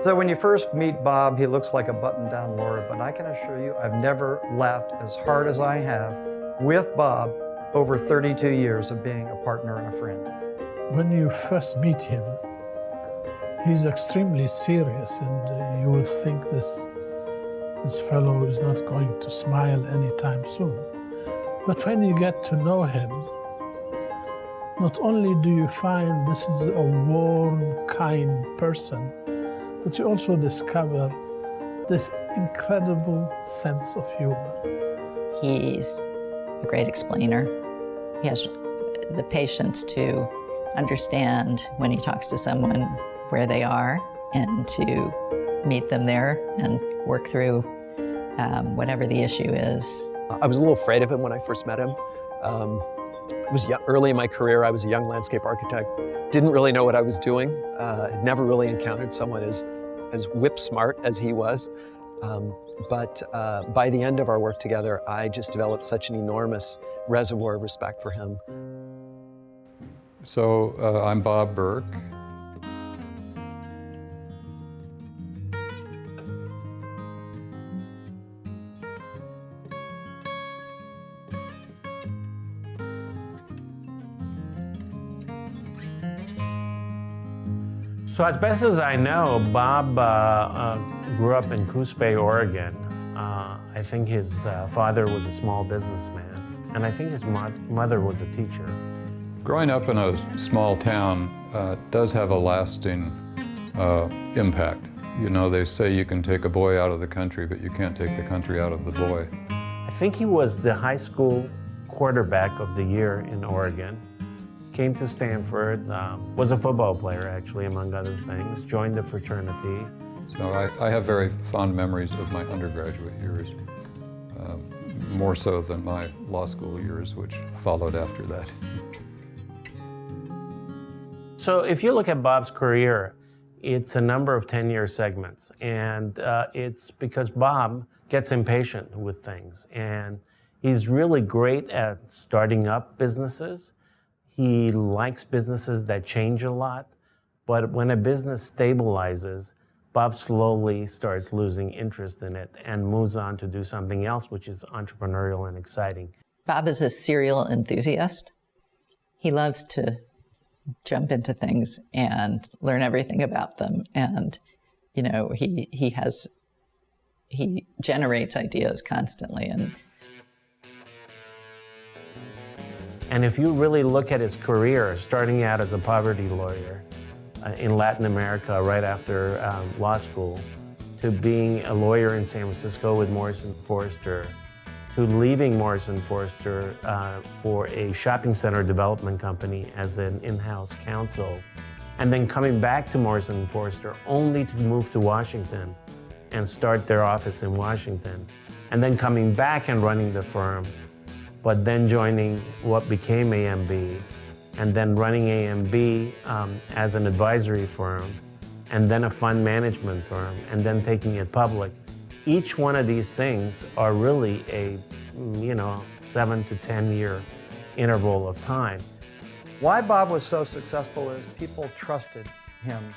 So when you first meet Bob, he looks like a button-down lawyer, but I can assure you I've never laughed as hard as I have with Bob over 32 years of being a partner and a friend. When you first meet him, he's extremely serious, and you would think this fellow is not going to smile anytime soon. But when you get to know him, not only do you find this is a warm, kind person, but you also discover this incredible sense of humor. He's a great explainer. He has the patience to understand when he talks to someone where they are and to meet them there and work through whatever the issue is. I was a little afraid of him when I first met him. It was early in my career. I was a young landscape architect. Didn't really know what I was doing. Had never really encountered someone as whip smart as he was. But by the end of our work together, I just developed such an enormous reservoir of respect for him. So I'm Bob Burke. So as best as I know, Bob grew up in Coos Bay, Oregon. I think his father was a small businessman, and I think his mother was a teacher. Growing up in a small town does have a lasting impact. You know, they say you can take a boy out of the country, but you can't take the country out of the boy. I think he was the high school quarterback of the year in Oregon. Came to Stanford, was a football player actually, among other things, joined the fraternity. So I have very fond memories of my undergraduate years, more so than my law school years, which followed after that. So if you look at Bob's career, it's a number of 10-year segments, and it's because Bob gets impatient with things, and he's really great at starting up businesses. He likes businesses that change a lot, but when a business stabilizes, Bob slowly starts losing interest in it and moves on to do something else, which is entrepreneurial and exciting. Bob is a serial enthusiast. He loves to jump into things and learn everything about them. And, you know, he generates ideas constantly. And if you really look at his career, starting out as a poverty lawyer in Latin America right after law school, to being a lawyer in San Francisco with Morrison Foerster, to leaving Morrison Foerster for a shopping center development company as an in-house counsel, and then coming back to Morrison Foerster only to move to Washington and start their office in Washington, and then coming back and running the firm, but then joining what became AMB, and then running AMB as an advisory firm, and then a fund management firm, and then taking it public. Each one of these things are really a 7 to 10 year interval of time. Why Bob was so successful is people trusted him.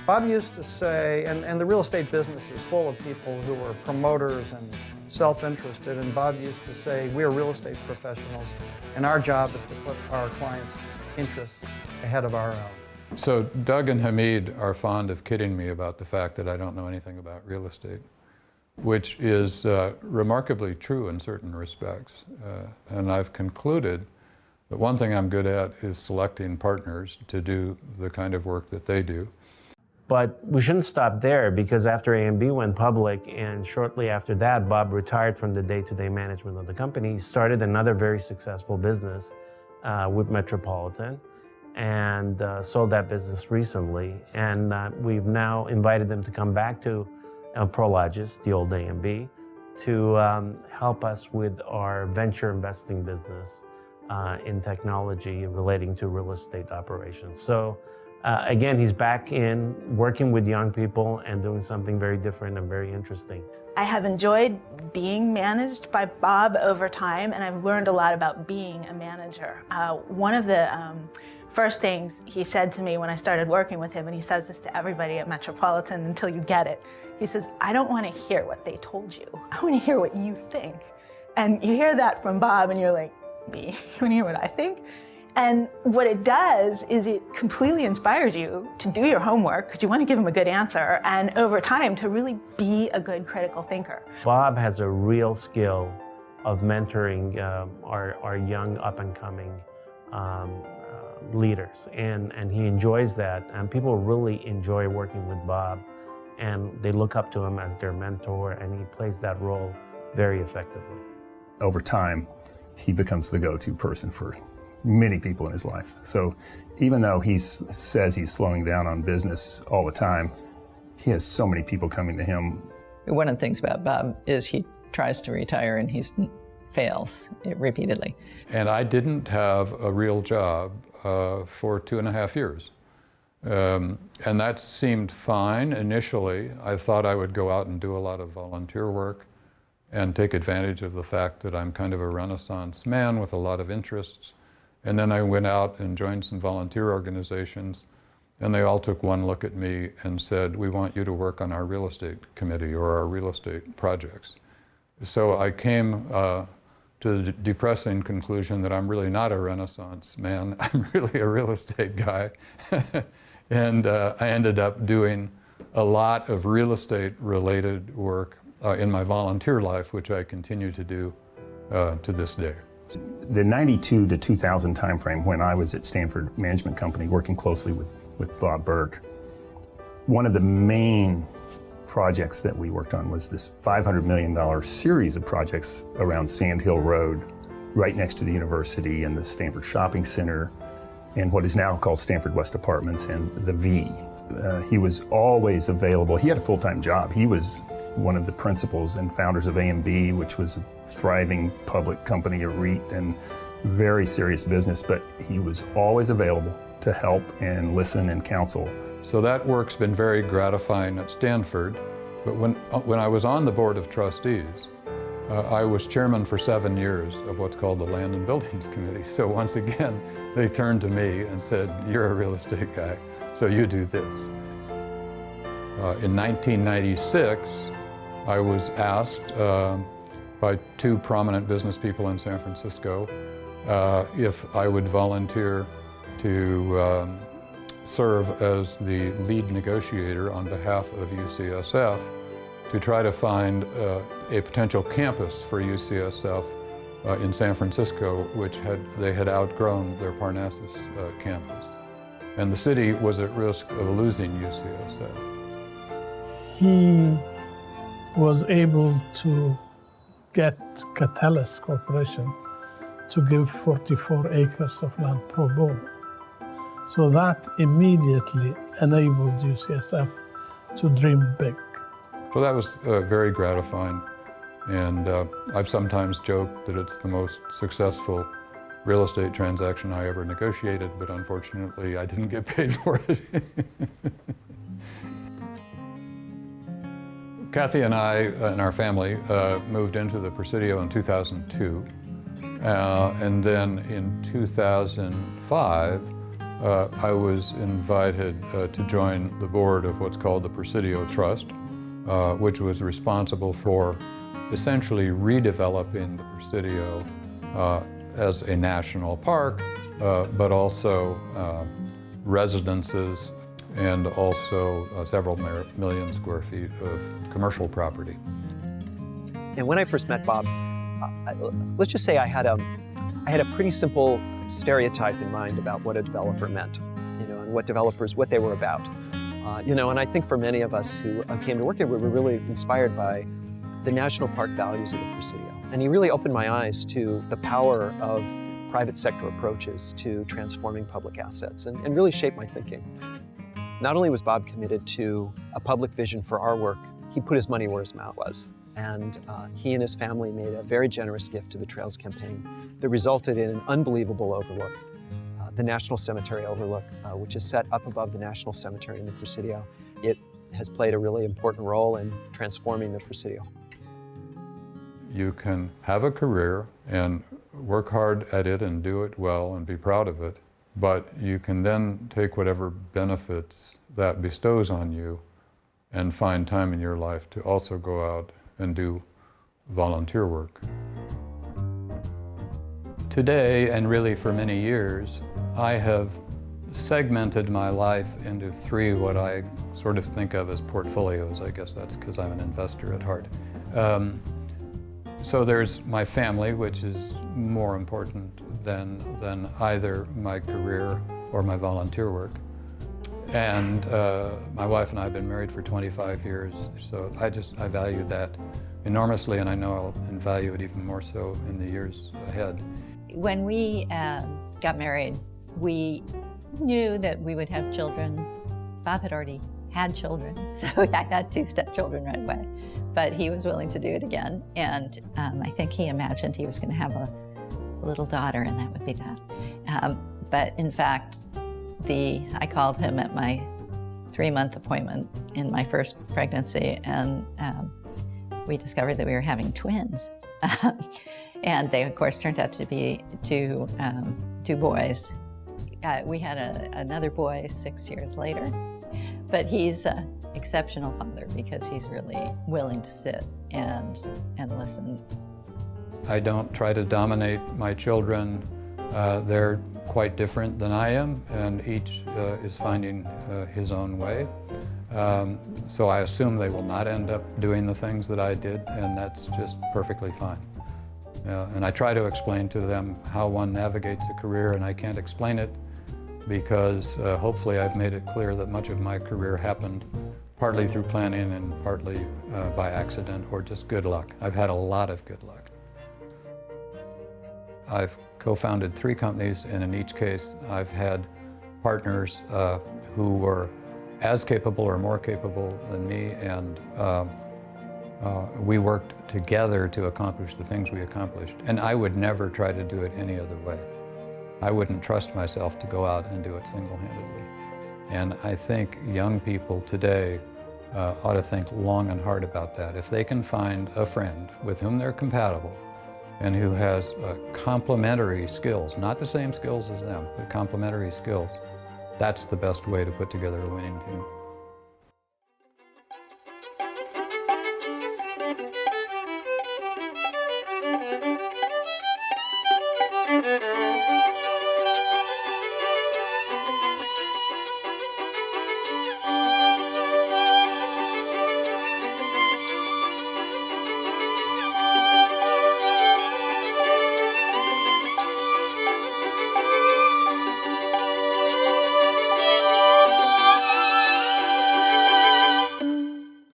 Bob used to say, and the real estate business is full of people who are promoters and self-interested, and Bob used to say, we are real estate professionals, and our job is to put our clients' interests ahead of our own. So Doug and Hamid are fond of kidding me about the fact that I don't know anything about real estate, which is remarkably true in certain respects. And I've concluded that one thing I'm good at is selecting partners to do the kind of work that they do. But we shouldn't stop there, because after AMB went public and shortly after that, Bob retired from the day-to-day management of the company. He started another very successful business with Metropolitan and sold that business recently. And we've now invited them to come back to Prologis, the old AMB, to help us with our venture investing business in technology relating to real estate operations. So again, he's back in working with young people and doing something very different and very interesting. I have enjoyed being managed by Bob over time, and I've learned a lot about being a manager. One of the first things he said to me when I started working with him, and he says this to everybody at Metropolitan until you get it, he says, I don't want to hear what they told you. I want to hear what you think. And you hear that from Bob and you're like, me? You want to hear what I think? And what it does is it completely inspires you to do your homework because you want to give him a good answer, and over time to really be a good critical thinker. Bob has a real skill of mentoring our young up-and-coming leaders, and he enjoys that, and people really enjoy working with Bob, and they look up to him as their mentor, and he plays that role very effectively. Over time, he becomes the go-to person for many people in his life. So even though he says he's slowing down on business all the time, he has so many people coming to him. One of the things about Bob is he tries to retire and he fails repeatedly. And I didn't have a real job for 2.5 years. And that seemed fine initially. I thought I would go out and do a lot of volunteer work and take advantage of the fact that I'm kind of a Renaissance man with a lot of interests. And then I went out and joined some volunteer organizations, and they all took one look at me and said, we want you to work on our real estate committee or our real estate projects. So I came to the depressing conclusion that I'm really not a Renaissance man, I'm really a real estate guy. And I ended up doing a lot of real estate related work in my volunteer life, which I continue to do to this day. The 92 to 2000 timeframe, when I was at Stanford Management Company working closely with Bob Burke, one of the main projects that we worked on was this $500 million series of projects around Sand Hill Road, right next to the university and the Stanford Shopping Center, and what is now called Stanford West Apartments and the V. He was always available. He had a full-time job. He was one of the principals and founders of A&B, which was a thriving public company, a REIT, and very serious business, but he was always available to help and listen and counsel. So that work's been very gratifying at Stanford, but when I was on the Board of Trustees, I was chairman for 7 years of what's called the Land and Buildings Committee. So once again, they turned to me and said, you're a real estate guy, so you do this. In 1996, I was asked by two prominent business people in San Francisco if I would volunteer to serve as the lead negotiator on behalf of UCSF to try to find a potential campus for UCSF in San Francisco, which they had outgrown their Parnassus campus. And the city was at risk of losing UCSF. He was able to get Catalyst Corporation to give 44 acres of land pro bono. So that immediately enabled UCSF to dream big. So that was very gratifying. And I've sometimes joked that it's the most successful real estate transaction I ever negotiated, but unfortunately I didn't get paid for it. Kathy and I and our family moved into the Presidio in 2002. And then in 2005, I was invited to join the board of what's called the Presidio Trust, which was responsible for essentially redeveloping the Presidio as a national park, but also residences and also several million square feet of commercial property. And when I first met Bob, let's just say I had a pretty simple stereotype in mind about what a developer meant, and what they were about. And I think for many of us who came to work here, we were really inspired by the national park values of the Presidio. And he really opened my eyes to the power of private sector approaches to transforming public assets and really shaped my thinking. Not only was Bob committed to a public vision for our work, he put his money where his mouth was. And he and his family made a very generous gift to the Trails campaign that resulted in an unbelievable overlook, the National Cemetery Overlook, which is set up above the National Cemetery in the Presidio. It has played a really important role in transforming the Presidio. You can have a career and work hard at it and do it well and be proud of it, but you can then take whatever benefits that bestows on you and find time in your life to also go out and do volunteer work. Today, and really for many years, I have segmented my life into three what I sort of think of as portfolios. I guess that's because I'm an investor at heart. So there's my family, which is more important than either my career or my volunteer work. And my wife and I have been married for 25 years, so I value that enormously, and I know I'll value it even more so in the years ahead. When we got married, we knew that we would have children. Bob had already had children, so I had 2 stepchildren right away. But he was willing to do it again, and I think he imagined he was going to have a little daughter, and that would be that. But in fact, I called him at my 3-month appointment in my first pregnancy, and we discovered that we were having twins. And they, of course, turned out to be two boys. We had another boy 6 years later, but he's an exceptional father because he's really willing to sit and listen. I don't try to dominate my children. They're quite different than I am, and each is finding his own way. So I assume they will not end up doing the things that I did, and that's just perfectly fine. And I try to explain to them how one navigates a career, and I can't explain it because hopefully I've made it clear that much of my career happened partly through planning and partly by accident or just good luck. I've had a lot of good luck. I've co-founded 3 companies, and in each case I've had partners who were as capable or more capable than me, and we worked together to accomplish the things we accomplished. And I would never try to do it any other way. I wouldn't trust myself to go out and do it single-handedly. And I think young people today ought to think long and hard about that. If they can find a friend with whom they're compatible and who has complementary skills, not the same skills as them, but complementary skills, that's the best way to put together a winning team.